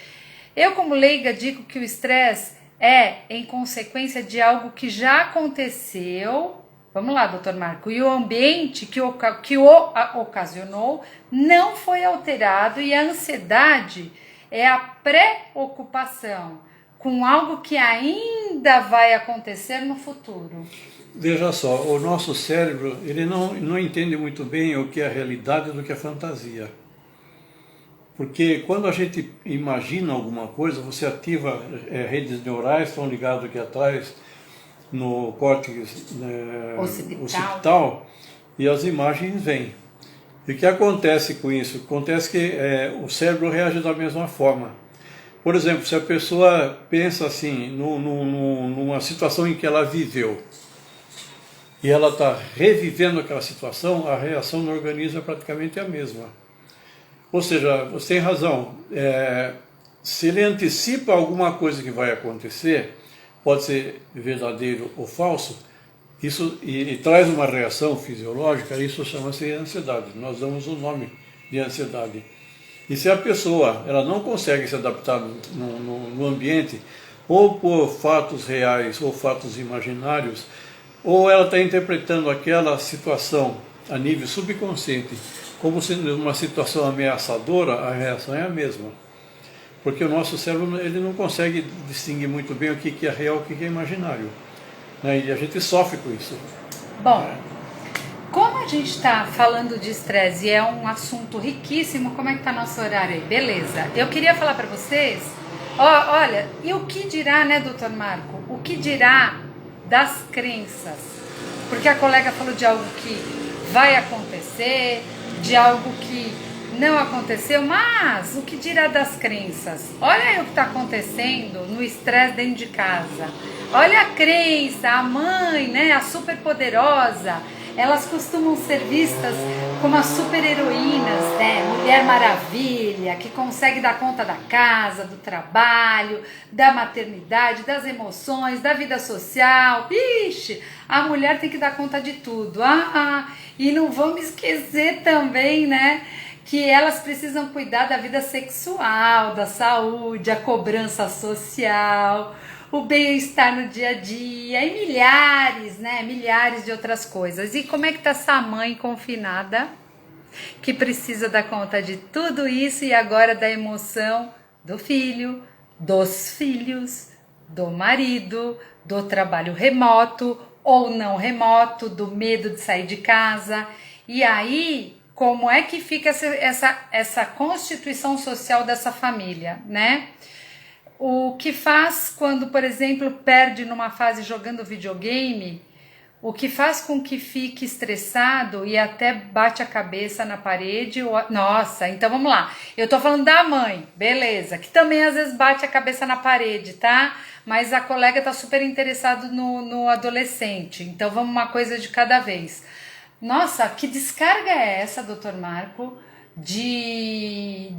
Eu, como leiga, digo que o estresse é em consequência de algo que já aconteceu. Vamos lá, doutor Marco. E o ambiente que o ocasionou não foi alterado e a ansiedade é a preocupação com algo que ainda vai acontecer no futuro. Veja só, o nosso cérebro ele não entende muito bem o que é a realidade do que é fantasia. Porque quando a gente imagina alguma coisa, você ativa redes neurais, estão ligadas aqui atrás, no córtex occipital, e as imagens vêm. E o que acontece com isso? Acontece que o cérebro reage da mesma forma. Por exemplo, se a pessoa pensa assim, numa situação em que ela viveu, e ela está revivendo aquela situação, a reação no organismo é praticamente a mesma. Ou seja, você tem razão, se ele antecipa alguma coisa que vai acontecer, pode ser verdadeiro ou falso, isso e traz uma reação fisiológica, isso chama-se ansiedade. Nós damos o nome de ansiedade. E se a pessoa ela não consegue se adaptar no ambiente, ou por fatos reais ou fatos imaginários, ou ela está interpretando aquela situação a nível subconsciente como sendo uma situação ameaçadora, a reação é a mesma. Porque o nosso cérebro ele não consegue distinguir muito bem o que é real e o que é imaginário. Né? E a gente sofre com isso. Bom, como a gente está falando de estresse e é um assunto riquíssimo, como é que está nosso horário aí? Beleza, eu queria falar para vocês, olha, e o que dirá, né, doutor Marco? O que dirá das crenças? Porque a colega falou de algo que vai acontecer, de algo que não aconteceu, mas o que dirá das crenças? Olha aí o que está acontecendo no estresse dentro de casa. Olha a crença, a mãe, né, a superpoderosa, elas costumam ser vistas como as super-heroínas, né? Mulher Maravilha, que consegue dar conta da casa, do trabalho, da maternidade, das emoções, da vida social. Ixi, a mulher tem que dar conta de tudo. E não vamos esquecer também, né, que elas precisam cuidar da vida sexual, da saúde, a cobrança social, o bem-estar no dia a dia e milhares de outras coisas. E como é que tá essa mãe confinada que precisa dar conta de tudo isso e agora da emoção do filho, dos filhos, do marido, do trabalho remoto ou não remoto, do medo de sair de casa? E aí, como é que fica essa constituição social dessa família, né? O que faz quando, por exemplo, perde numa fase jogando videogame, o que faz com que fique estressado e até bate a cabeça na parede. Nossa, então vamos lá. Eu tô falando da mãe, beleza, que também às vezes bate a cabeça na parede, tá? Mas a colega tá super interessada no adolescente, então vamos uma coisa de cada vez. Nossa, que descarga é essa, doutor Marco? De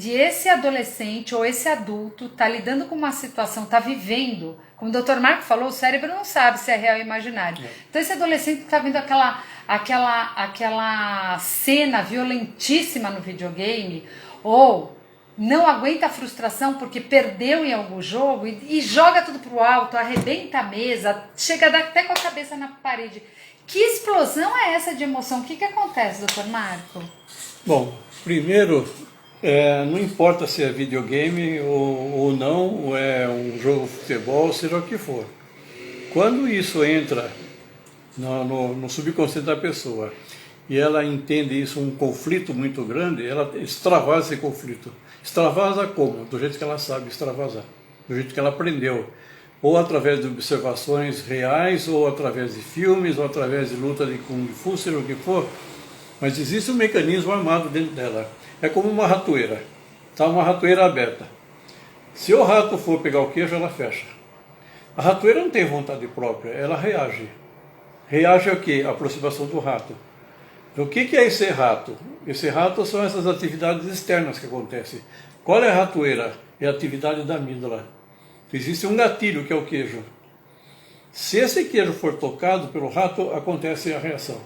esse adolescente ou esse adulto tá lidando com uma situação, tá vivendo, como o doutor Marco falou, o cérebro não sabe se é real ou imaginário. Então esse adolescente tá vendo aquela cena violentíssima no videogame, ou não aguenta a frustração porque perdeu em algum jogo e joga tudo pro alto, arrebenta a mesa, chega a dar até com a cabeça na parede. Que explosão é essa de emoção? O que acontece, doutor Marco? Bom, primeiro, não importa se é videogame ou não, ou é um jogo de futebol, seja o que for. Quando isso entra no subconsciente da pessoa e ela entende isso um conflito muito grande, ela extravasa esse conflito. Extravasa como? Do jeito que ela sabe extravasar, do jeito que ela aprendeu. Ou através de observações reais, ou através de filmes, ou através de luta de Kung Fu, seja o que for. Mas existe um mecanismo armado dentro dela. É como uma ratoeira. Está uma ratoeira aberta. Se o rato for pegar o queijo, ela fecha. A ratoeira não tem vontade própria, ela reage. Reage ao quê? A aproximação do rato. Então, o que é esse rato? Esse rato são essas atividades externas que acontecem. Qual é a ratoeira? É a atividade da amígdala. Existe um gatilho que é o queijo. Se esse queijo for tocado pelo rato, acontece a reação.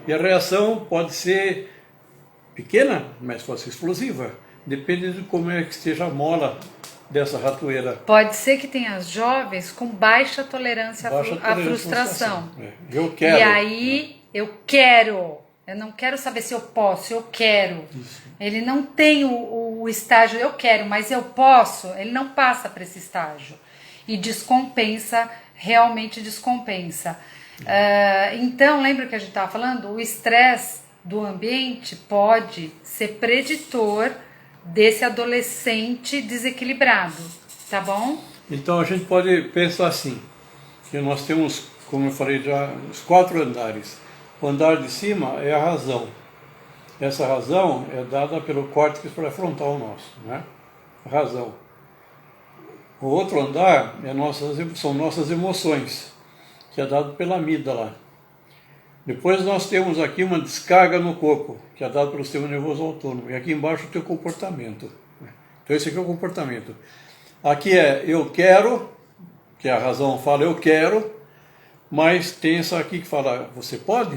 E a reação pode ser pequena, mas pode ser explosiva. Depende de como é que esteja a mola dessa ratoeira. Pode ser que tenha jovens com baixa tolerância à frustração. Eu quero. E aí, eu quero. Eu não quero saber se eu posso, eu quero. Isso. Ele não tem o estágio eu quero, mas eu posso. Ele não passa para esse estágio. E descompensa, realmente descompensa. Então, lembra que a gente estava falando? O estresse do ambiente pode ser preditor desse adolescente desequilibrado, tá bom? Então a gente pode pensar assim, que nós temos, como eu falei já, os 4 andares. O andar de cima é a razão. Essa razão é dada pelo córtex pré-frontal nosso, né? A razão. O outro andar são nossas emoções, que é dado pela amígdala. Depois nós temos aqui uma descarga no corpo, que é dado pelo sistema nervoso autônomo. E aqui embaixo o teu comportamento. Então esse aqui é o comportamento. Aqui é eu quero, que a razão fala eu quero, mas tem essa aqui que fala você pode?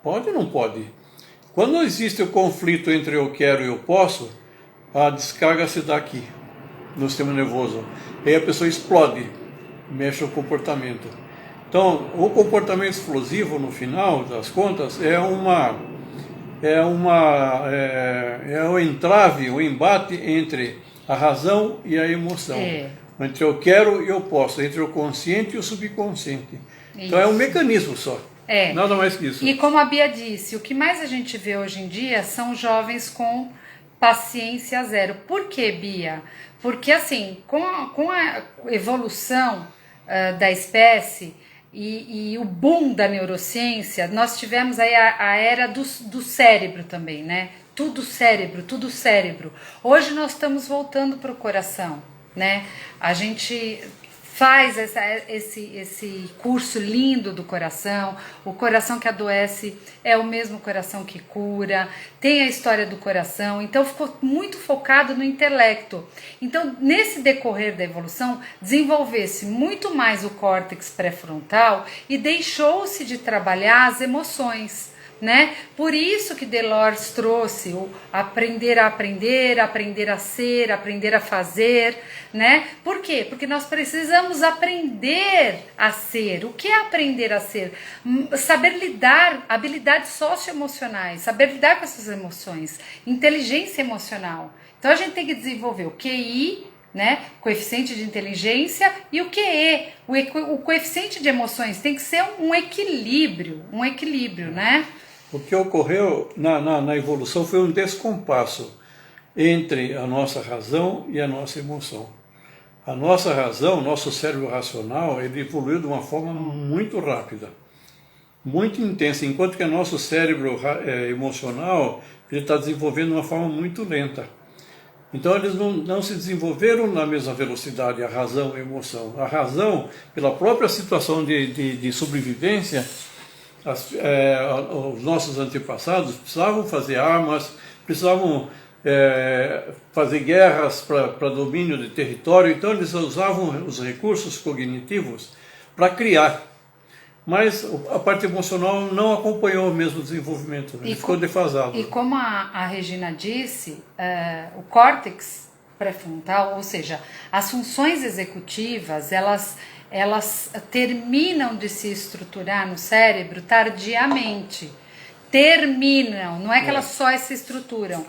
Pode ou não pode? Quando existe o conflito entre eu quero e eu posso, a descarga se dá aqui, no sistema nervoso. E aí a pessoa explode, mexe o comportamento. Então, o comportamento explosivo, no final das contas, é o entrave, o embate entre a razão e a emoção. Entre eu quero e eu posso, entre o consciente e o subconsciente. Isso. Então é um mecanismo só. Nada mais que isso. E como a Bia disse, o que mais a gente vê hoje em dia são jovens com paciência zero. Por que, Bia? Porque assim, com a evolução da espécie e o boom da neurociência, nós tivemos aí a era do cérebro também, né? Tudo cérebro, tudo cérebro. Hoje nós estamos voltando para o coração, né? A gente faz esse curso lindo do coração. O coração que adoece é o mesmo coração que cura. Tem a história do coração. Então ficou muito focado no intelecto. Então nesse decorrer da evolução desenvolvesse muito mais o córtex pré-frontal e deixou-se de trabalhar as emoções, né? Por isso que Delors trouxe o aprender a aprender, aprender a ser, aprender a fazer, né? Por quê? Porque nós precisamos aprender a ser. O que é aprender a ser? Saber lidar, habilidades socioemocionais, saber lidar com essas emoções, inteligência emocional. Então a gente tem que desenvolver o QI, né? Coeficiente de inteligência, e o QE, o coeficiente de emoções. Tem que ser um equilíbrio, né? O que ocorreu na evolução foi um descompasso entre a nossa razão e a nossa emoção. A nossa razão, nosso cérebro racional, ele evoluiu de uma forma muito rápida, muito intensa, enquanto que o nosso cérebro emocional ele está desenvolvendo de uma forma muito lenta. Então eles não se desenvolveram na mesma velocidade, a razão e a emoção. A razão, pela própria situação de sobrevivência, os nossos antepassados precisavam fazer armas, precisavam fazer guerras para domínio de território, então eles usavam os recursos cognitivos para criar. Mas a parte emocional não acompanhou o mesmo desenvolvimento, né? Ficou defasado. E como a Regina disse, o córtex pré-frontal, ou seja, as funções executivas, elas terminam de se estruturar no cérebro tardiamente. Terminam, não é que elas só se estruturam.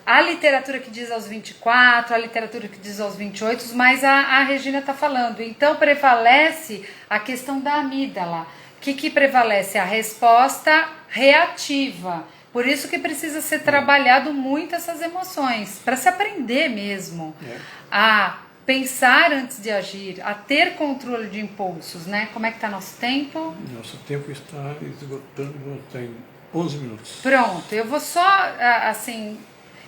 A literatura que diz aos 24, a literatura que diz aos 28, mas a Regina está falando. Então prevalece a questão da amígdala. O que prevalece? A resposta reativa. Por isso que precisa ser trabalhado muito essas emoções, para se aprender mesmo a pensar antes de agir, a ter controle de impulsos, né? Como é que está nosso tempo? Nosso tempo está esgotando, tem 11 minutos. Pronto, eu vou só, assim...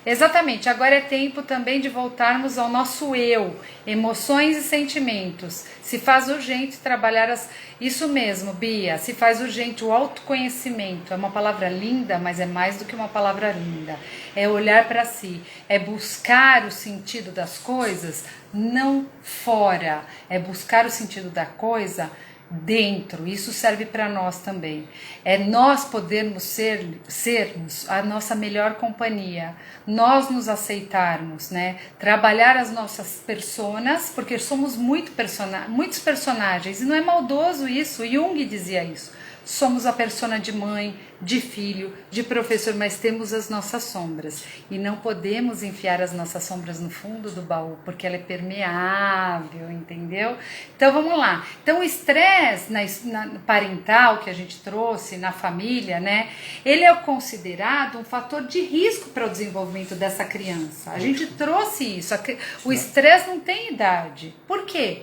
Exatamente, agora é tempo também de voltarmos ao nosso eu, emoções e sentimentos. Se faz urgente trabalhar isso mesmo, Bia, se faz urgente o autoconhecimento. É uma palavra linda, mas é mais do que uma palavra linda. É olhar para si, é buscar o sentido das coisas, não fora. É buscar o sentido da coisa dentro, isso serve para nós também, é nós podermos sermos a nossa melhor companhia, nós nos aceitarmos, né? Trabalhar as nossas personas, porque somos muitos personagens, e não é maldoso isso, Jung dizia isso. Somos a persona de mãe, de filho, de professor, mas temos as nossas sombras. E não podemos enfiar as nossas sombras no fundo do baú, porque ela é permeável, entendeu? Então vamos lá. Então o estresse parental que a gente trouxe na família, né? Ele é considerado um fator de risco para o desenvolvimento dessa criança. A gente trouxe isso. O estresse não tem idade. Por quê?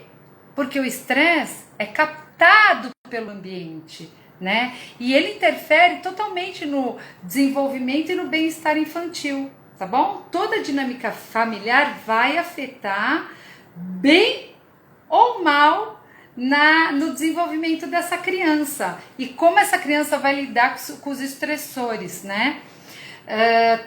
Porque o estresse é captado pelo ambiente, né? E ele interfere totalmente no desenvolvimento e no bem-estar infantil, tá bom? Toda a dinâmica familiar vai afetar bem ou mal no desenvolvimento dessa criança e como essa criança vai lidar com os estressores, né?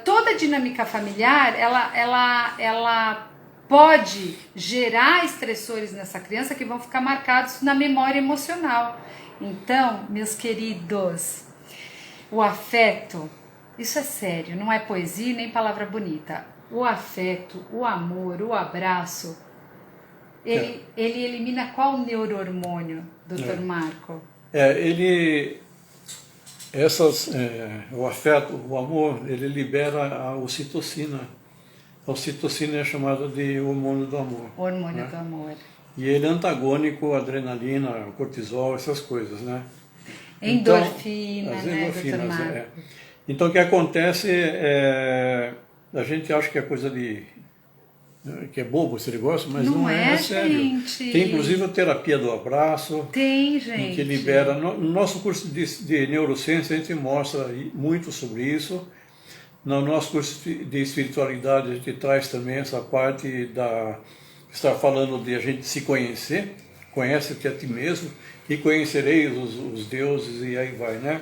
Toda a dinâmica familiar, ela pode gerar estressores nessa criança que vão ficar marcados na memória emocional. Então, meus queridos, o afeto, isso é sério, não é poesia nem palavra bonita. O afeto, o amor, o abraço, ele elimina qual neurohormônio, Dr. Marco? O afeto, o amor, ele libera a ocitocina. A ocitocina é chamada de hormônio do amor. Hormônio, né? do amor. E ele é antagônico à adrenalina, ao cortisol, essas coisas, né? Endorfina, então, as né, endorfinas, Dr. Marco? Então o que acontece a gente acha que é coisa que é bobo esse negócio, mas não é sério. Gente. Tem inclusive a terapia do abraço. Tem, gente. Em que libera. No nosso curso de neurociência a gente mostra muito sobre isso. No nosso curso de espiritualidade a gente traz também essa parte está falando de a gente se conhecer, conhece-te a ti mesmo e conhecereis os deuses e aí vai, né?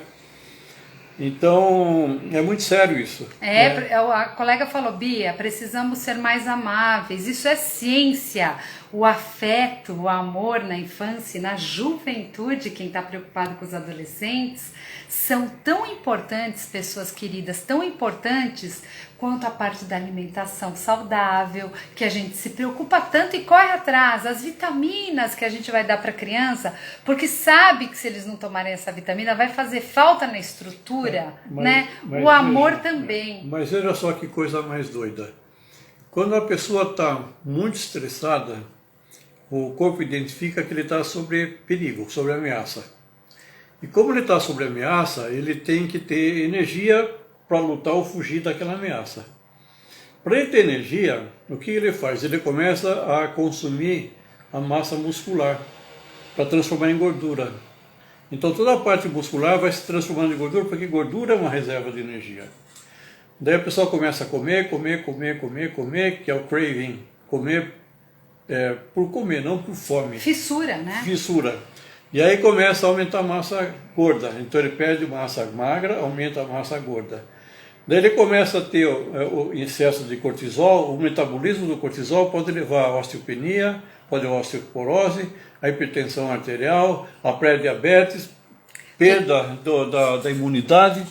Então, é muito sério isso. Né? A colega falou, Bia, precisamos ser mais amáveis, isso é ciência. O afeto, o amor na infância, na juventude, quem está preocupado com os adolescentes, são tão importantes, pessoas queridas, tão importantes quanto a parte da alimentação saudável, que a gente se preocupa tanto e corre atrás, as vitaminas que a gente vai dar para a criança, porque sabe que se eles não tomarem essa vitamina vai fazer falta na estrutura, né? O amor também. Mas veja só que coisa mais doida. Quando a pessoa está muito estressada, o corpo identifica que ele está sob perigo, sob ameaça. E como ele está sob ameaça, ele tem que ter energia para lutar ou fugir daquela ameaça. Para ele ter energia, o que ele faz? Ele começa a consumir a massa muscular para transformar em gordura. Então toda a parte muscular vai se transformando em gordura, porque gordura é uma reserva de energia. Daí a pessoa começa a comer, que é o craving, comer por comer, não por fome. Fissura, né? Fissura. E aí começa a aumentar a massa gorda. Então ele perde massa magra, aumenta a massa gorda. Daí ele começa a ter o excesso de cortisol, o metabolismo do cortisol pode levar a osteopenia, pode levar a osteoporose, a hipertensão arterial, a pré-diabetes, perda da imunidade.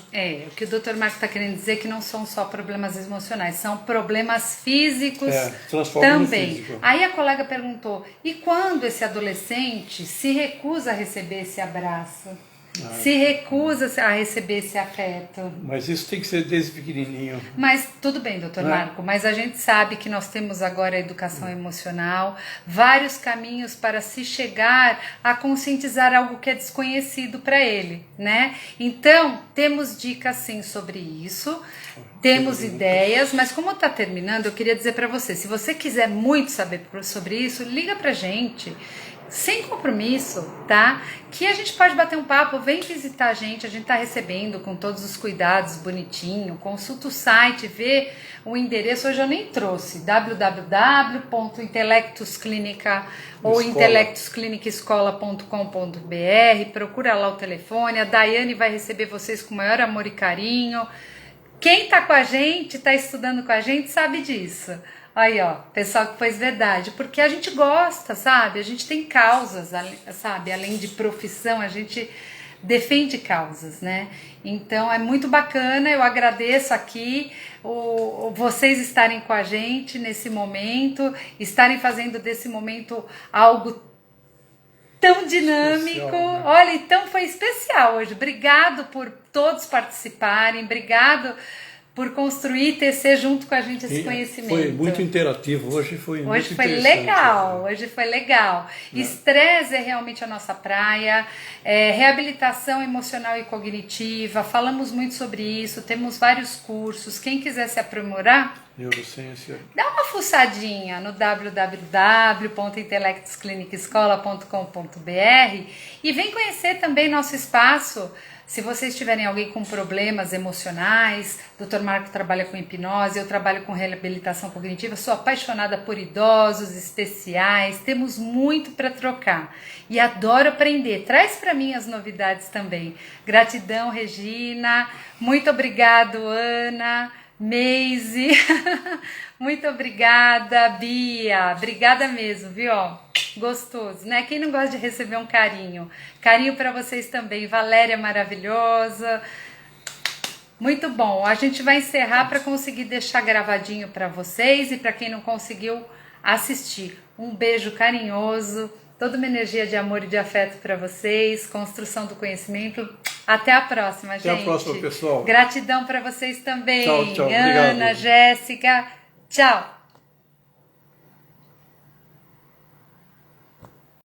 O que o Dr. Marco está querendo dizer é que não são só problemas emocionais, são problemas físicos também. Físico. Aí a colega perguntou, e quando esse adolescente se recusa a receber esse abraço? Se recusa a receber esse afeto. Mas isso tem que ser desde pequenininho. Mas tudo bem, doutor Marco, mas a gente sabe que nós temos agora a educação emocional, vários caminhos para se chegar a conscientizar algo que é desconhecido para ele, né? Então, temos dicas sim sobre isso, temos ideias, mas como está terminando, eu queria dizer para você, se você quiser muito saber sobre isso, liga pra gente. Sem compromisso, tá? Que a gente pode bater um papo, vem visitar a gente tá recebendo com todos os cuidados, bonitinho, consulta o site, vê o endereço, hoje eu nem trouxe, www.intelectusclinica ou intelectusclinicaescola.com.br, procura lá o telefone, a Daiane vai receber vocês com o maior amor e carinho. Quem tá com a gente, tá estudando com a gente, sabe disso. Aí, ó, pessoal que pôs verdade, porque a gente gosta, sabe? A gente tem causas, sabe? Além de profissão, a gente defende causas, né? Então é muito bacana, eu agradeço aqui vocês estarem com a gente nesse momento, estarem fazendo desse momento algo tão dinâmico, especial, né? Olha, então foi especial hoje. Obrigado por todos participarem, obrigado por construir e tecer junto com a gente esse conhecimento. Foi muito interativo, hoje foi muito legal, hoje foi legal. Estresse é realmente a nossa praia, reabilitação emocional e cognitiva, falamos muito sobre isso, temos vários cursos, quem quiser se aprimorar, neurociência, dá uma fuçadinha no www.intelectosclinicescola.com.br e vem conhecer também nosso espaço. Se vocês tiverem alguém com problemas emocionais, Dr. Marco trabalha com hipnose, eu trabalho com reabilitação cognitiva, sou apaixonada por idosos especiais, temos muito para trocar e adoro aprender. Traz para mim as novidades também. Gratidão, Regina, muito obrigado, Ana, Meise, muito obrigada, Bia, obrigada mesmo, viu? Gostoso, né? Quem não gosta de receber um carinho? Carinho para vocês também. Valéria maravilhosa. Muito bom. A gente vai encerrar para conseguir deixar gravadinho para vocês e para quem não conseguiu assistir. Um beijo carinhoso, toda uma energia de amor e de afeto para vocês, construção do conhecimento. Até a próxima, gente. Até a próxima, pessoal. Gratidão para vocês também. Tchau, tchau. Ana, Obrigado. Jéssica. Tchau.